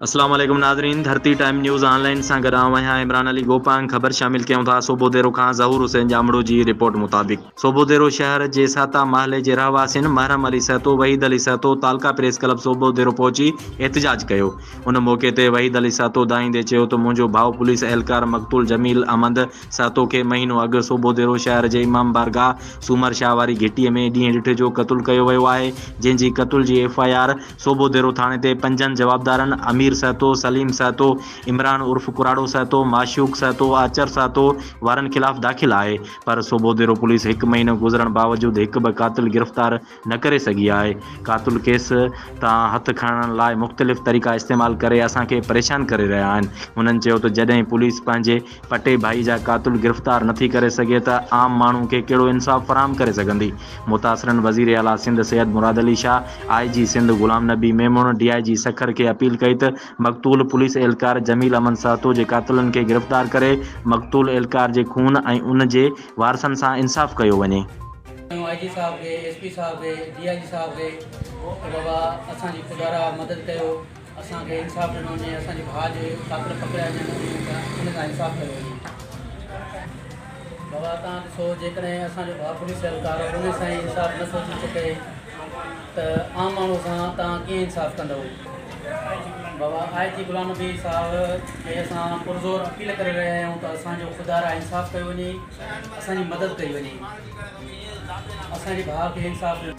अस्सलाम वालेकुम नाज़रीन, धरती टाइम न्यूज़ ऑनलाइन सां गॾु आहियां इमरान अली गोपांग। ख़बर शामिल कयूं था सोबोदेरो खां ज़हूर हुसैन जामड़ो जी रिपोर्ट मुताबिक़ सोबोदेरो शहर जे साता महले जे रहवासियुनि महरम अली सहतो वहीद अली सहतो तालका प्रेस क्लब सोबोदेरो पहुची एहतजाज कयो। उन मौक़े ते वहीद अली सहतो दाईंदे चयो त मुंहिंजो भाउ पुलिस एहलकार मक़तूल जमील अहमद सहतो खे महीनो अॻु सोबोदेरो शहर जे इमाम बारगाह सूमर शाह वारी घिटीअ में ॾींहुं ॾिठ जो क़तलु कयो वियो आहे, जंहिंजी क़तल जी FIR सोबोदेरो थाणे ते 5 जवाबदारनि अमीर सहतो, सलीम सहतो, इमरान उर्फ कुराड़ो सहतो, माशूक सहतो, आचर सहतो वारनि ख़िलाफ़ दाख़िल आहे। पर सोबोदेरो पुलिस 1 महीनो गुज़रण बावजूद हिकु बि क़ातिल गिरफ़्तार न करे सघी आहे। क़ातिल केस तां हथ खणण लाइ मुख़्तलिफ़ तरीक़ा इस्तेमाल करे असांखे परेशान करे रहिया आहिनि। हुननि चयो त जॾहिं पुलिस पंहिंजे पटे भाई जा क़ातिल गिरफ़्तार नथी करे सघे त आम माण्हू खे कहिड़ो इंसाफ़ फ़राहम करे सघंदी। मुतासिरनि वज़ीर आला सिंध सैयद मुराद अली शाह, IG सिंध गुलाम नबी मेमून, DIG सखर खे अपील कई त मक़तूल पुलिस एहलकार जमील अमन सहतो जे क़ातिलनि खे गिरफ़्तार करे मक़तूल एहलकार जे खून ऐं उन जे वारसनि सां इंसाफ़ कयो वञे। IG साहब के SP साहब के DIG साहब के बाबा असांजी खुदारा मदद कयो, असांखे इंसाफ़ ॾिनो वञे, असांजे भाउ जे क़ातिल पकड़िया वञनि, उन खां इंसाफ़ कयो वञे। बाबा तव्हां ॾिसो, जेकॾहिं असांजो भाउ पुलिस एहलकार उन सां ई इंसाफ़ नथो थी सघे त आम माण्हू सां तव्हां कीअं इंसाफ़ कंदव। बाबा IG गुलाम नबी साहब खे असां पुरज़ोर अपील करे रहिया आहियूं त असांजो खुदारा इंसाफ़ कयो वञे, असांजी मदद कई वञे, असांजे भाउ खे इंसाफ़